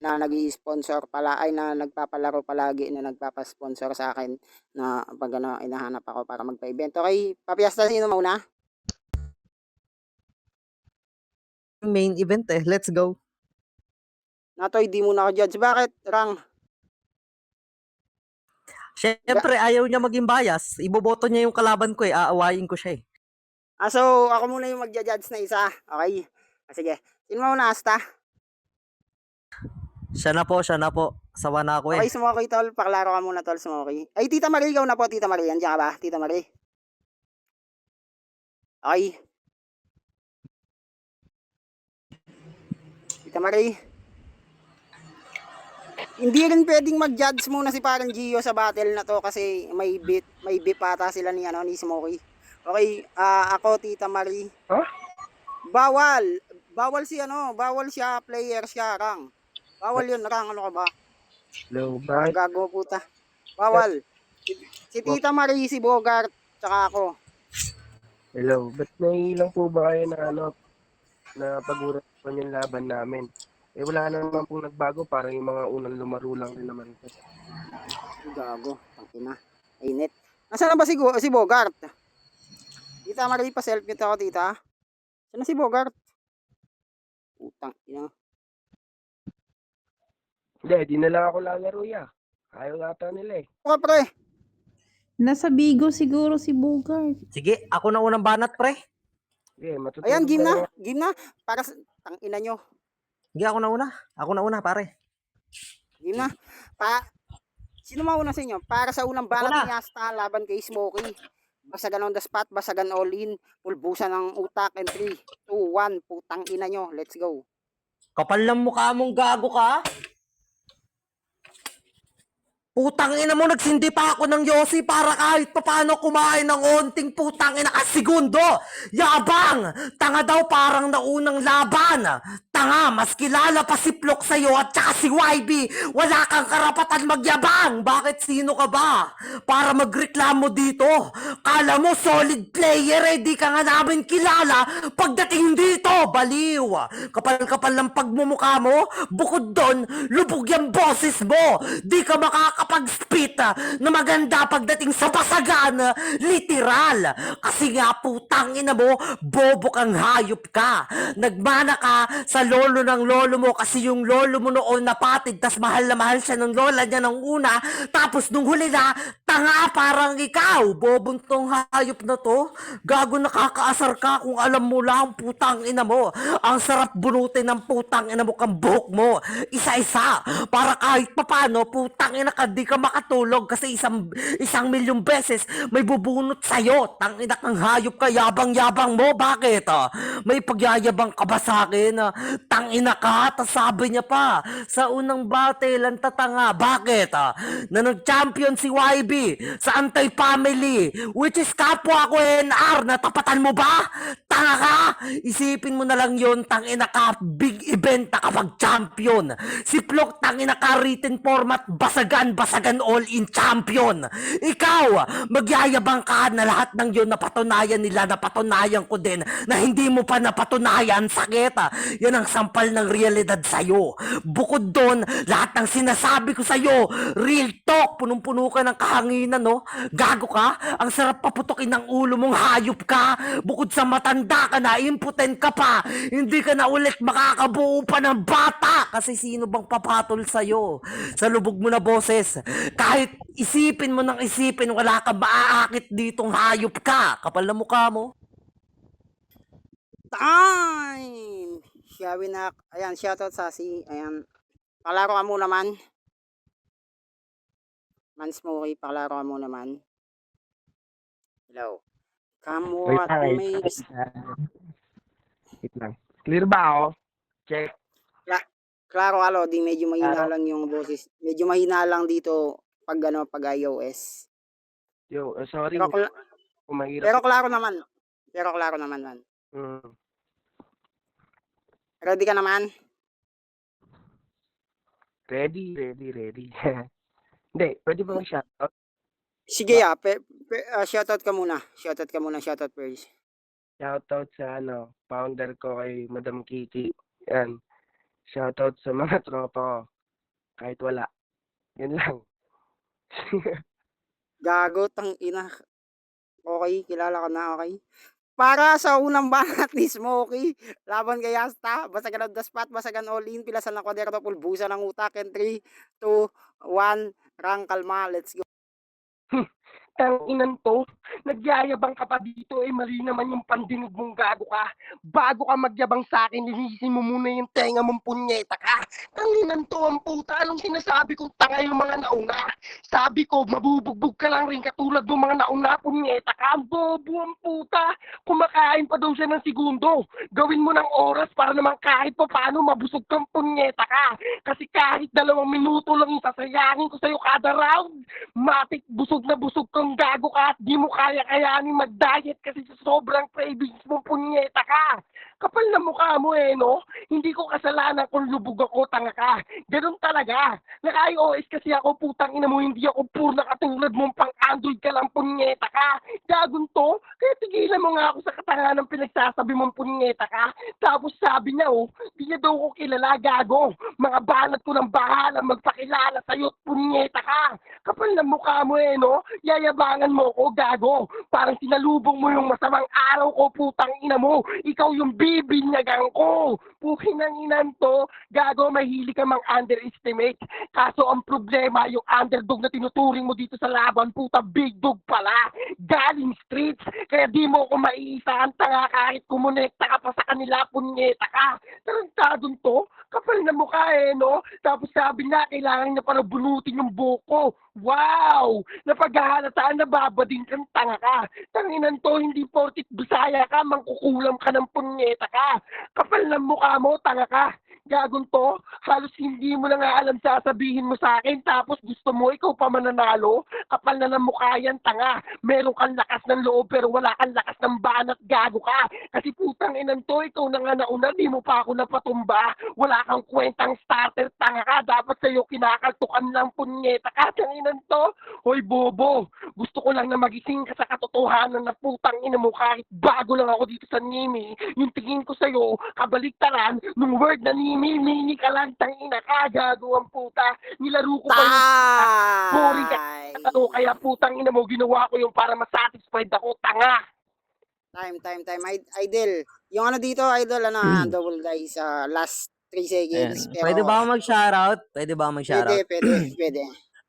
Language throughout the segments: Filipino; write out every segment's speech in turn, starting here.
na nag-i-sponsor pala ay na nagpapalaro palagi na nagpapa-sponsor sa akin na pag ano, hinahanap ako para magpa-event. Okay, Papiesta, sino mauna? Main event eh. Let's go. Natoy, di muna ako judge. Bakit? Rang. Siyempre, ayaw niya maging bias. Iboboto niya yung kalaban ko eh. Aawayin ko siya eh. So, ako muna yung magja-judge na isa. Okay? Sige. Sino mauna, Asta? Siya na po. Sawa na ako eh. Okay, Smoky, tol. Paklaro ka muna, tol, Smoky. Ay, Tita Marie, ikaw na po, Tita Marie. Andiyan ka ba, Tita Marie? Okay. Tita Marie. Hindi rin pwedeng mag-judge muna si parang Gio sa battle na to kasi may beef ata sila ni Smoky. Okay, ako, Tita Marie. Huh? Bawal siya, player siya, Rang. Bawal yun, Rang, ano ka ba? Hello, bakit? Gago puta. Bawal. Si Tita Marie, si Bogart, tsaka ako. Hello, ba't naiilang po ba kayo na pag-urapan yung laban namin? Eh wala na naman pong nagbago, parang yung mga unang lumaro lang rin naman ito. Gago, tangina. Init. Nasaan na ba si Bogart? Tita Marie, pa-selfie ako, tita. Saan na si Bogart? Putang ina. Hindi, di na lang ako lalaro ya. Ayaw ata nila eh. Okay, pre. Nasa Bigo siguro si Bogart. Sige, ako na unang banat pre. Okay, matutulog Ayan, game na. na. Game na. Para sa tangina nyo. Sige, ako na una pare. Game na. Sino mauna sa inyo? Para sa unang banat ni Asta laban kay Smokey. Basagan on the spot, basagan all in, pulbusan ng utak, and 3, 2, 1, putang ina nyo. Let's go. Kapal ng mukha mong gago ka. Putang ina mo, nagsindi pa ako ng Yossi para kahit paano kumain ng onting putang ina segundo. Yabang! Tanga daw parang naunang laban. Tanga, mas kilala pa si Plok sa'yo at saka si YB. Wala kang karapatan magyabang. Bakit sino ka ba? Para magreklamo dito. Kala mo solid player eh, di ka nga namin kilala. Pagdating dito, baliw. Kapal-kapal ng pagmumukha mo. Bukod doon, lubog yung boses mo. Di ka makakapag-spit na maganda pagdating sa basagan. Literal. Kasi nga putang ina mo, bobo kang hayop ka. Nagmana ka sa lolo ng lolo mo kasi yung lolo mo noon napatid tas mahal na mahal siya ng lola niya ng una. Tapos nung huli na, tanga parang ikaw. Bobong tong hayop na to. Gago nakakaasar ka kung alam mo lang putang ina mo. Ang sarap bunutin ng putang ina mo kang buhok mo. Isa-isa. Para kahit papano putang ina ka di ka makatulog kasi isang milyong beses may bubunot sa'yo. Tangina kang hayop ka. Yabang-yabang mo. Bakit? May pagyayabang ka ba sa akin? Tangina ka. Tas sabi niya pa sa unang battle ang tatanga. Bakit? Na nag-champion si YB sa anti-family which is kapwa ko NR. Natapatan mo ba? Tanga ka. Isipin mo na lang yun. Tangina ka. Big event na kapag champion. Si Plok tangina ka written format basagan all in champion. Ikaw magyayabang ka na lahat ng yun napatunayan nila, napatunayan ko din na hindi mo pa napatunayan. Sakit. Yan ang sampal ng realidad sa'yo. Bukod doon, lahat ng sinasabi ko sa'yo, real talk, punong-puno ka ng kahanginan, no? Gago ka? Ang sarap paputokin ng ulo mong hayop ka. Bukod sa matanda ka na, impotent ka pa. Hindi ka na ulit makakabuo pa ng bata. Kasi sino bang papatol sa'yo? Sa lubog mo na boses. Kahit isipin mo ng isipin, wala ka maaakit ditong hayop ka. Kapal na mukha mo. Time! Shawinak. Ayan, shoutout sa ayan. Paklaro ka muna man. Man Smokey, paklaro ka muna man. Hello. Come what makes... Wait lang. Clear ba ako? Check. Klaro alo, di medyo mahina lang yung boses. Medyo mahina lang dito pag iOS. Yo, sorry. Pero klaro naman. Man. Ready ka naman? Ready. Hindi, pwede ba mag-shoutout? Sige shoutout ka muna. Shoutout first. Shoutout sa founder ko kay Madam Kiki. Yan. Shoutout sa mga tropa ko. Kahit wala. Yun lang. Gago, tang ina. Okay, kilala ko na, okay. Para sa unang banat ni Smokey, laban kay Asta, basagan of the spot, basagan all in, pilasan ng kwaderno, pulbusan ng utak, and 3, 2, 1, rang kalma, let's go. Tang inan to, nagyayabang ka pa dito mali naman yung pandinig mong gago ka. Bago ka magyabang sa akin, linisin mo muna yung tenga mong punyeta ka. Tang inan to ang puta, anong sinasabi kong tanga yung mga nauna? Sabi ko, mabubugbog ka lang rin katulad ng mga nauna, punyeta ka. Ang bobo ang puta, kumakain pa daw siya ng segundo. Gawin mo ng oras para naman kahit pa paano mabusog kang punyeta ka. Kasi kahit 2 minuto lang yung sasayangin ko sa'yo kada round, matik busog na busog kang gago ka at di mo kaya-kayanin mag-diet kasi sa sobrang cravings mo, punyeta ka. Kapal na mukha mo no? Hindi ko kasalanan kung lubog ako, tanga ka. Ganun talaga. Naka-iOS kasi ako, putang ina mo, hindi ako purna katulad mong pang-Android ka lang, punyeta ka. Gagon to, kaya tigilan mo nga ako sa katangahan ng pinagsasabi mong punyeta ka. Tapos sabi niya, di niya daw ko kilala, gago. Mga banat ko ng bahala magpakilala sa'yo, punyeta ka. Kapal na mukha mo no? Yayabangan mo ko, gago. Parang sinalubong mo yung masamang araw ko, putang ina mo. Ikaw yung bibinyagan ko. Pukin ng inan to, gago, mahili ka mang underestimate. Kaso ang problema, yung underdog na tinuturing mo dito sa laban, puta, big dog pala. Galing streets, kaya di mo ko maiisahan, tanga kahit kumonekta ka pa sa kanila, punyeta ka. Tarantadon to, kapal na mukha no? Tapos sabi niya, kailangan niya para bunutin yung buko. Wow! Napaghahalataan na babading kang tanga ka. Tanginan to, hindi portit Bisaya ka, mangkukulam ka ng punyeta ka. Kapal ng mukha mo, tanga ka. Gagon to, halos hindi mo na nga alam sasabihin mo sa akin, tapos gusto mo ikaw pa mananalo. Kapal na ng mukha yan, tanga. Meron kang lakas ng loob pero wala kang lakas ng banat, gago ka. Kasi putang inan to, ikaw na nga nauna, di mo pa ako napatumba. Wala kang kwentang starter, tanga ka. Dapat sa'yo kinakaltukan lang, punyeta ka. Tanginan to, hoy bobo, gusto ko lang na magising ka sa katotohanan na putang ina mo kahit bago lang ako dito sa Nimi. Yung tingin ko sa'yo, kabaliktaran, nung word na Nimi, mini ka lang, tangina ka, gago ang puta. Nilaro ko pa yung boring ka. Kaya putang ina mo, ginawa ko yung para masatisfied ako, tanga. Time. Idol. Yung ano dito, idol, double guys, last 3 seconds. Ayan. Pero, Pwede ba ako mag-shoutout? Pwede ba ako mag-shoutout? Pwede.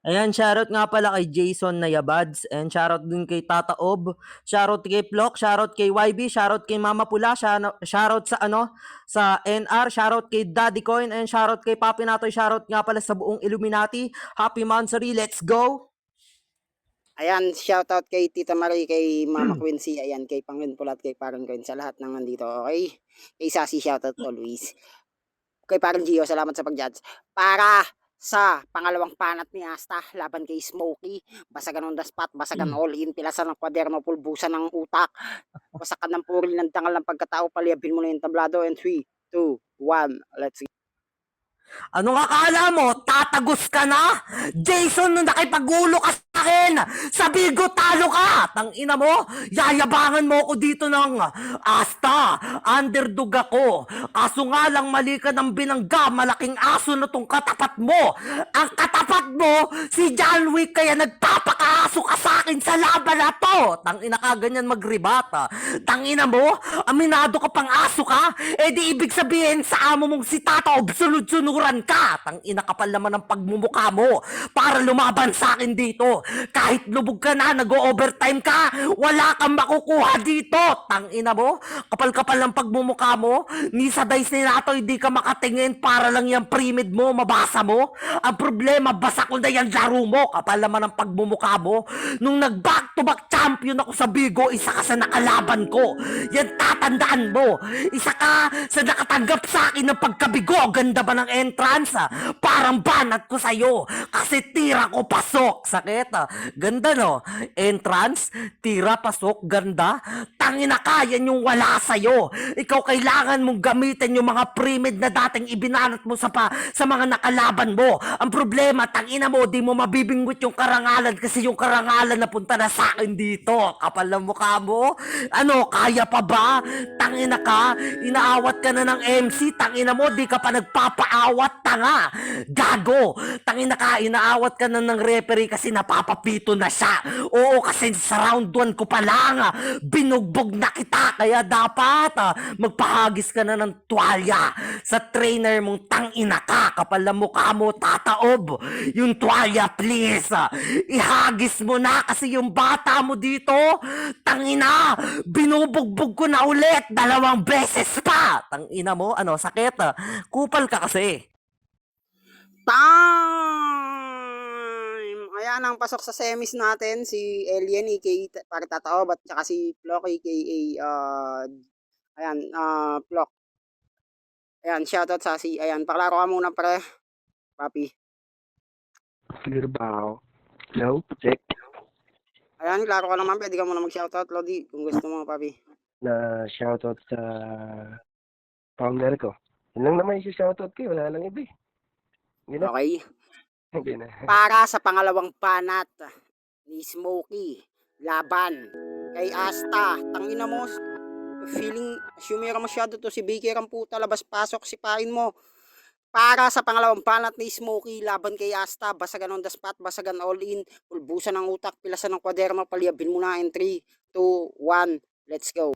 Ayan, shoutout nga pala kay Jason Nayabads, and shoutout din kay Tata Ob, shoutout kay Plok, shoutout kay YB, shoutout kay Mama Pula, shoutout sa sa NR, shoutout kay Daddy Coin, and shoutout kay Papi Natoy, shoutout nga pala sa buong Illuminati. Happy Mansari, let's go! Ayan, shoutout kay Tita Marie, kay Mama Quincy, ayan, kay Pangin Pulat, kay Parang Coin, sa lahat ng nandito, okay? Kay Sassy, shoutout always. Kay Parang Gio, salamat sa pag-judge. Para sa pangalawang panat ni Asta, laban kay Smokey, basagan on the spot, basagan all in, pilasan ng kwaderno, pulbusan ng utak, basakan ng puril ng tangal ng pagkatao, paliyabin mo na yung tablado, and 3, 2, 1, let's go. Anong akala mo? Tatagos ka na? Jason, nung nakipag-ulo ka sa akin, sabi ko talo ka! Tangina mo, yayabangan mo ako dito ng Asta. Underdog ako. Kaso nga lang mali ka ng binangga, malaking aso na tong katapat mo. Ang katapat mo, si John Wick, kaya nagpapakaaso ka sa akin sa laban na to. Tangina ka, ganyan magribata. Tangina mo, aminado ka pang aso ka? Eh di ibig sabihin sa amo mong si Tata sunod-sunuran ka. Tangina kapal naman ang pagmumukha mo para lumaban sa akin dito. Kahit lubog ka na, nag-overtime ka, wala kang makukuha dito. Tangina mo, kapal-kapal ng pagmumukha mo. Ni sa dice ni Nato, hindi ka makatingin para lang yung pre-mid mo, mabasa mo. Ang problema, basa ko na yung laro mo. Kapal naman ang pagmumukha mo. Nung nag-back-to-back champion ako sa Bigo, isa ka sa nakalaban ko. Yan tatandaan mo. Isa ka sa nakatanggap sa akin ng pagkabigo. Ganda ba ng entrance? Parang banat ko sa'yo. Kasi tira ko pasok. Sakit. Ganda no? Entrance, tira, pasok, ganda. Tangina ka, yan yung wala sa'yo. Ikaw kailangan mong gamitin yung mga pre-med na dating ibinanat mo sa mga nakalaban mo. Ang problema, tangina mo, di mo mabibingwit yung karangalan kasi yung karangalan napunta na sa akin dito. Kapal na mukha mo. Ano, kaya pa ba? Tangina ka, inaawat ka na ng MC. Tangina mo, di ka pa nagpapaawat, tanga. Gago. Tangina ka, inaawat ka na ng referee kasi napapapito na siya. Oo, kasi sa round 1 ko pa lang, binugbog na kita. Kaya dapat, magpahagis ka na ng tuwalya sa trainer mong tangina ka. Kapal na mukha mo, tataob. Yung tuwalya, please. Ihagis mo na kasi yung bata mo dito, tangina, binubugbog ko na ulit 2 beses pa. Tangina mo, ano, sakit. Kupal ka kasi. Time! Ayan ang pasok sa semis natin, si Alien aka para Tataob at saka si Flock aka Flock. Ayan, shoutout sa si, ayan, paklaro ka muna pre, papi. Clear ba ako? Hello? Check. Ayan, klaro ka naman, pwede ka muna mag-shoutout, Lodi, kung gusto mo, papi. Na shoutout sa founder ko. Yun lang naman yung shoutout ko. Wala lang iba eh. Hindi na. Okay? Hindi na. Para sa pangalawang panat ni Smokey, laban kay Asta. Tangina mo, feeling sumira masyado to si Baker ang puta, labas-pasok, sipain mo. Para sa pangalawang panat ni Smokey, laban kay Asta, basagan on the spot, basagan all in, pulbusan ng utak, pilasan ng kwaderno, palyabin mo na in 3, 2, 1, let's go.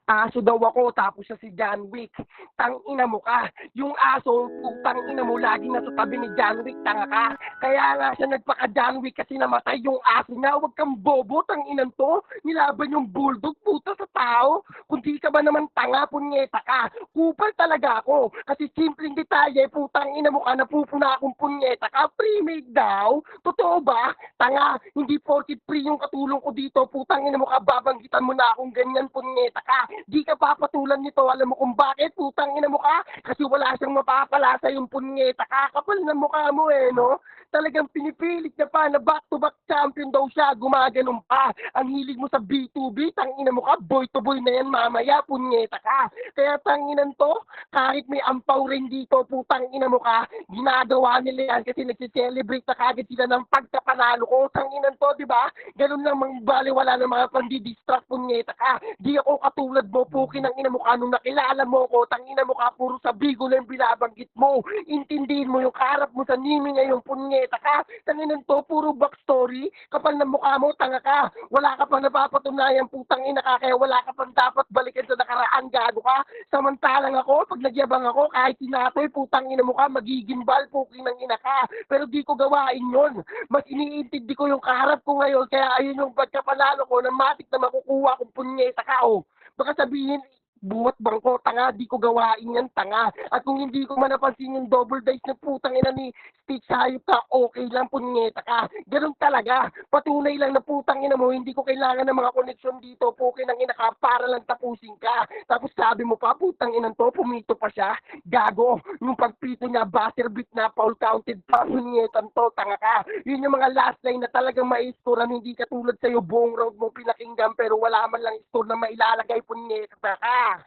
Aso daw ako tapos siya si John Wick. Tangina mo ka. Yung aso, putang ina mo lagi nasa tabi ni John Wick, tanga ka. Kaya nga siya nagpaka John Wick kasi namatay yung aso niya. Huwag kang bobo, tanginan to. Nilaban yung bulldog, puta sa tao. Kung di ka ba naman tanga, punyeta ka. Kupal talaga ako. Kasi simpleng detalye, putang ina mo ka, napupuna akong punyeta ka. Pre-made daw. Totoo ba? Tanga, hindi porkit free yung katulong ko dito. Putang ina mo ka, babanggitan mo na akong ganyan, punyeta ka. Di ka papatulan nito. Alam mo kung bakit? Putang ina mo ka. Kasi wala siyang mapapala sa yung punyeta ka. Kapal ng mukha mo eh, no? Talagang pinipilit niya pa na back-to-back champion daw siya. Gumaganon pa. Ang hilig mo sa B2B, tangina mo ka, boy-to-boy na yan mamaya, punyeta ka. Kaya tanginan to, kahit may ampaw rin dito, putang ina mo ka, ginagawa nila yan kasi nagsi-celebrate na kagad sila ng pagkapanalo ko. Tanginan to, di ba? Ganun lang mangbaliwala ng mga pandidistract, punyeta ka. Di ako katulad mo, pukin ang ina mo ka, nung nakilala mo ko, tangina mo ka, puro sa bigo lang binabanggit mo. Intindihin mo yung karap mo sa nimi ngayong punyeta ka. Tanginan to, puro backstory. Kapal ng mukha mo, tanga ka. Wala ka pang napapatunayan, putang ina ka, kaya wala ka pang dapat balikan sa nakaraan, gago ka. Samantalang ako, pag nagyabang ako, kahit sinatoy, putang ina mo ka, magigimbal, puking ng ina ka. Pero di ko gawain yon. Mas iniintindi ko yung kaharap ko ngayon, kaya ayun yung pagkapanalo ko na matik na makukuha kung punyeta ka, oh. Baka sabihin, buhat bangko, tanga, di ko gawain yan, tanga. At kung hindi ko man napansin yung double dice na putang ina ni Stitch, hayop ka, okay lang, punyeta ka. Ganun talaga. Patunay lang na putang ina mo, hindi ko kailangan ng mga koneksyon dito, pukin ng ina ka, para lang tapusin ka. Tapos sabi mo pa, putang ina to, pumito pa siya. Gago, yung pagpito niya, buzzer beat na, foul counted pa, punyetan to, tanga ka. Yun yung mga last line na talagang ma-score, hindi katulad sa'yo, buong round mo pinakinggan, pero wala man lang score na mailalagay, punyeta ka.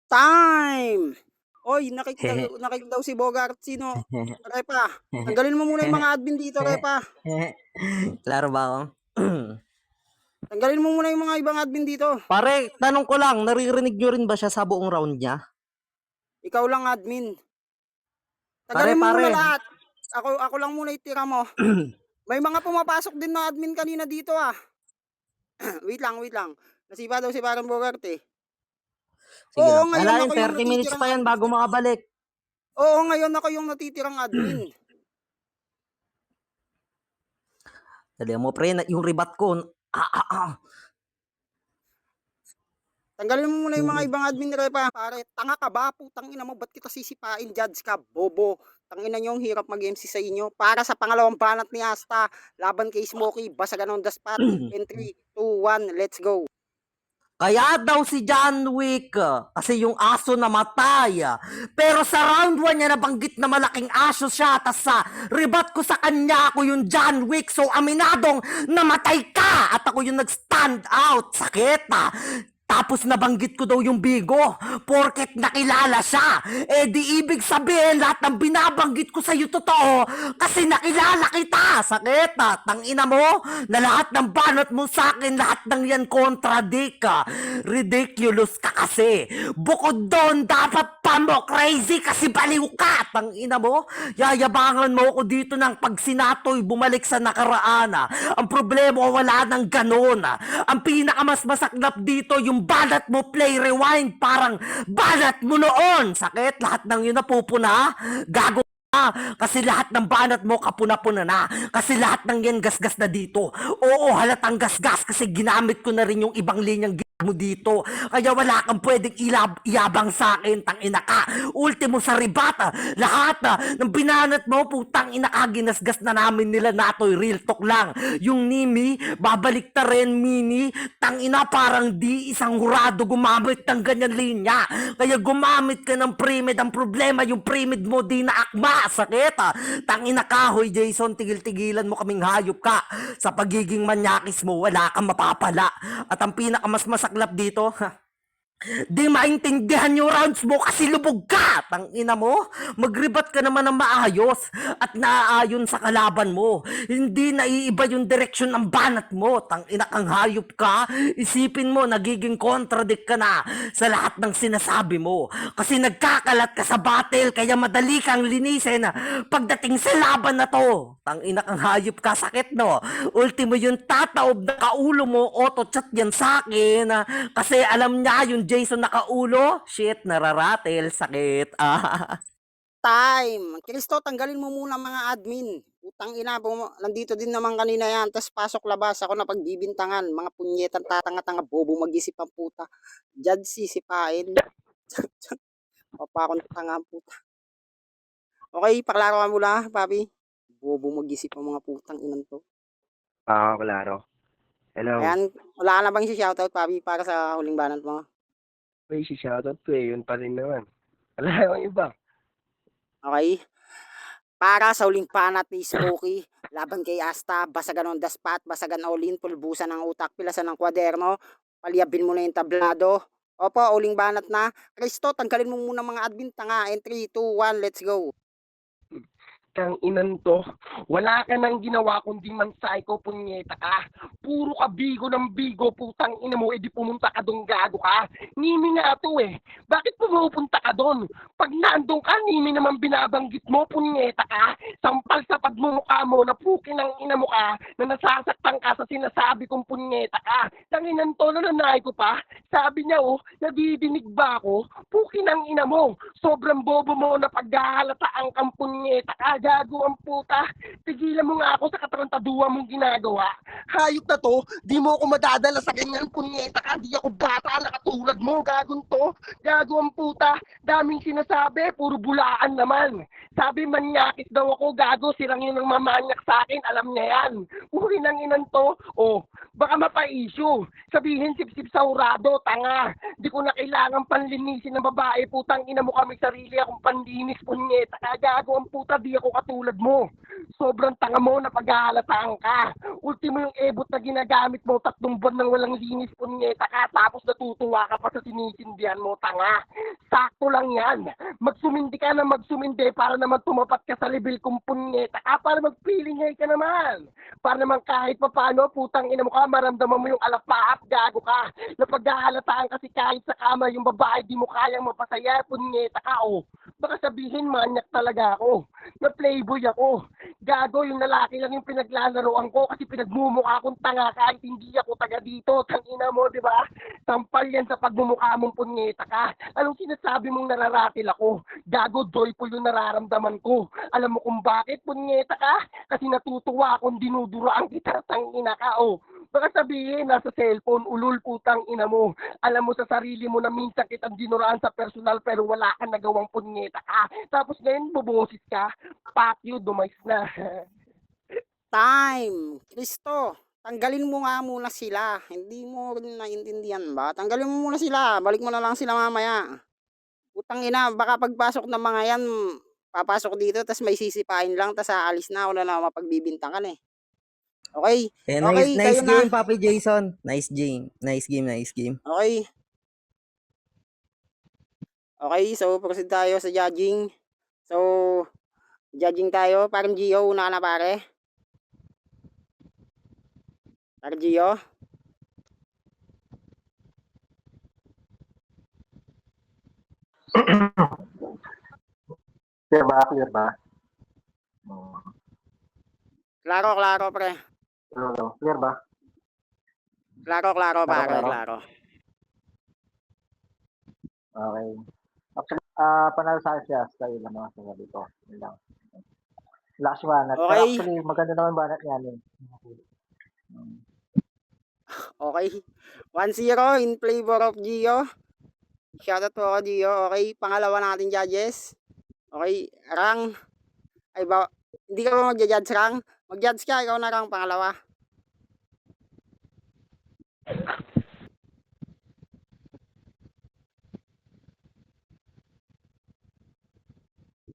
Time! Oy, nakik daw si Bogart. Sino? Repa, tanggalin mo muna yung mga admin dito, Repa. Klaro ba ako? Tanggalin mo muna yung mga ibang admin dito. Pare, tanong ko lang, naririnig nyo rin ba siya sa buong round niya? Ikaw lang admin. Tanggalin mo Pare. muna lahat. Ako lang muna itira mo. May mga pumapasok din na admin kanina dito ah. wait lang. Nasipa daw si Parang Bogart eh. Sige Oo, lang. ngayon Alain, ako yung 30 minutes pa yan natitirang bago makabalik. Oo, ngayon ako yung natitirang admin. Dali mo pre, yung rebat ko. Tanggalin mo muna yung mga ibang admin, Repa. Pare, tanga ka ba? Putang ina mo, ba't kita sisipain? Judge ka, bobo. Tangina nyo, ang hirap mag-MC sa inyo. Para sa pangalawang banat ni Asta, laban kay Smokey, basagan on the spot. In 3, 2, 1, let's go. Kaya daw si John Wick, kasi yung aso namatay. Pero sa round 1 niya nabanggit na malaking aso siya. Tas sa ribat ko sa kanya, ako yung John Wick. So aminadong namatay ka. At ako yung nag-stand out. Sakit. Tapos nabanggit ko daw yung bigo, porket nakilala siya. Eh di ibig sabihin lahat ng binabanggit ko sa'yo totoo kasi nakilala kita. Sakit tangina mo, na lahat ng banat mo sa akin, lahat ng yan contradict ka. Ridiculous ka kasi. Bukod doon, dapat pa mo crazy kasi baliw ka. Tangina mo, yayabangan mo ako dito ng pag sinatoy bumalik sa nakaraan. Ang problema wala nang ganun. Ang pinakamas masaklap dito yung banat mo play rewind, parang banat mo noon. Sakit, lahat ng yun napupuna. Gago ka. Kasi lahat ng banat mo kapuna-puna na. Kasi lahat ng yan gasgas na dito. Oo, halatang gasgas kasi ginamit ko na rin yung ibang linyang mo dito. Kaya wala kang pwedeng iyabang sa akin, tangina ka. Ultimo sa ribata, lahat ng binanat mo, putang ina ka, ginasgas na namin nila natoy, real talk lang. Yung Nimi, babalik ta rin, Mini, tangina parang di isang hurado gumamit ng ganyan linya. Kaya gumamit ka ng pre-med. Ang problema, yung pre-med mo di na akma. Sakit tangina ka, hoy Jason, tigil-tigilan mo kaming hayop ka. Sa pagiging manyakis mo, wala kang mapapala. At ang pinakamas masaklap dito, di maintindihan yung rounds mo kasi lubog ka. Tangina mo, magribat ka naman ng maayos at naaayon sa kalaban mo. Hindi naiiba yung direksyon ng banat mo. Tangina kang hayop ka. Isipin mo, nagiging contradict ka na sa lahat ng sinasabi mo. Kasi nagkakalat ka sa battle kaya madali kang linisin pagdating sa laban na to. Tangina kang hayop ka, sakit no. Ultimo yung tataob na kaulo mo, auto-chat yan sa akin kasi alam niya yung Jason nakaulo, shit, nararatel, sakit. Time. Kristo, tanggalin mo muna mga admin. Utang ina, nandito din naman kanina yan. Tapos pasok labas ako na pagbibintangan. Mga punyetang tatanga-tanga, bobo mag-isip ang puta. Judge sisipain. Papa ako ng tanga ang puta. Okay, paklaro ka muna, papi. Bobo mag-isip ang mga putang inan to. Klaro. Hello. Ayan, wala ka na bang si-shoutout, papi, para sa huling banat mo? Uy, si shoutout ko yun pa rin naman. Wala yung iba. Okay? Para sa huling panat ni Smokey, laban kay Asta, basagan on the spot, basagan all-in, pulbusan ng utak, pilasan ng kwaderno, palyabin mo na yung tablado. Opo, huling banat na. Kristo, tanggalin mo muna mga admin tanga. And 3, 2, 1, let's go. Kang inan to, wala ka nang ginawa kundi man psycho, punyeta ka. Puro ka bigo ng bigo, putang ina mo, edi pumunta ka doon, gago ka. Nimi nga to Bakit pumupunta ka doon? Pag naandun ka, Nimi naman binabanggit mo, punyeta ka. Sampal sa pagmumukha mo, na pukin ng ina mo ka, na nasasaktan ka sa sinasabi kong punyeta ka. Tanginan to, nananay ko pa. Sabi niya nadidinig ba ako? Pukin ng ina mo. Sobrang bobo mo na paghahalataan kang punyeta ka. Gago ang puta. Tigilan mo nga ako sa katarantaduan mong ginagawa. Hayop na to, di mo ako madadala sa ganyan, punyeta ka. Di ako bata na katulad mo, gagong to. Gago ang puta. Daming sinasabi, puro bulaan naman. Sabi manyakis daw ako, gago, sirang yun ang mamanyak sa akin, alam niya yan. Uri ng inan to, baka mapa-issue. Sabihin sip-sip sa urado, tanga. Di ko na kailangan panlinisin ng babae, putang ina mo kami sarili akong panlinis, punyeta ka. Gago ang puta, di ako katulad mo. Sobrang tanga mo na paghahalataan ka. Ultimo yung ebot na ginagamit mo, 3 buwan nang walang linis, punyeta ka. Tapos natutuwa ka pa sa sinisindihan mo, tanga. Sakto lang yan. Magsumindi ka na magsumindi para naman tumapat ka sa level kong punyeta ka. Para magpilingay ka naman. Para naman kahit papano, putang ina mo ka, maramdaman mo yung alapaap, gago ka. Na paghahalataan kasi kahit sa kama yung babae, di mo kayang mapasaya, punyeta ka, Baka sabihin, manyak talaga ako. Na playboy ako. Gago, yung lalaki lang yung pinaglalaroan ko kasi pinagmumukha akong tanga kahit hindi ako taga dito. Tangina mo, di ba? Sampal yan sa pagmumukha mong punyeta ka. Anong sinasabi mong nararatil ako? Gago, joyful yung nararamdaman ko. Alam mo kung bakit, punyeta ka? Kasi natutuwa akong dinuduraan kita, tangina ka, Baka sabihin, nasa cellphone, ulul, putang ina mo. Alam mo sa sarili mo na minsan kitang dinuraan sa personal pero wala kang nagawang punyeta ka. Tapos ngayon, buboses ka. Fuck you, dumays na. Time. Kristo, tanggalin mo nga muna sila. Hindi mo rin naintindihan ba? Tanggalin mo muna sila. Balik mo na lang sila mamaya. Putang ina, baka pagpasok ng mga yan, papasok dito, tas may sisipain lang, tas aalis na, ako na lang mapagbibintangan eh. Okay? Eh, Okay, nice kayo game, na. Papi Jason. Nice game. Nice game, nice game. Okay. Okay, so proceed tayo sa judging. So, judging tayo. Parang Gio, una ka na pare. Parang Gio. Clear ba? Clear ba? Klaro, klaro, pre. Clear ba? Klaro, klaro, pare, Klaro. klaro. Okay. Actually, panalo sa akin siya. Style lang mga sinabi ko. Yun lang. Lakas banat. Pero Okay. actually, maganda naman banat niya. Okay. 1-0 in favor of Gio. Shoutout po ako, Gio. Okay, pangalawa natin judges. Okay, Rang. Ay ba, hindi ka ba magja-judge, Rang? Mag-judge ka, ikaw na, Rang, pangalawa.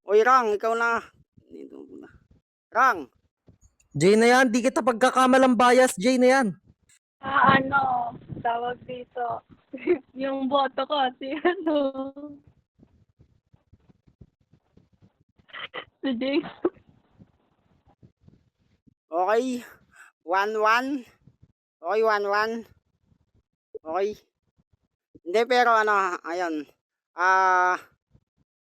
Uy, Rang, ikaw na. Dito muna. Rang. Jay na yan, di kita pagkakamalang bias, Jay na yan. Ano, tawag dito. Yung boto ko, si ano. Si Jason. Okay. 1-1. Okay, 1-1. Okay. Hindi, pero ano, ayun.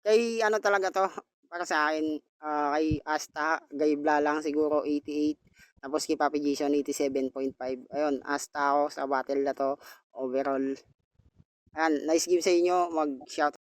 Kay ano talaga to, para sa akin, kay Asta, Gaibla lang siguro 88. Tapos kay Papi Jason 87.5. Ayun, Asta ako sa battle na to overall. Ayan, nice game sa inyo. Mag-shout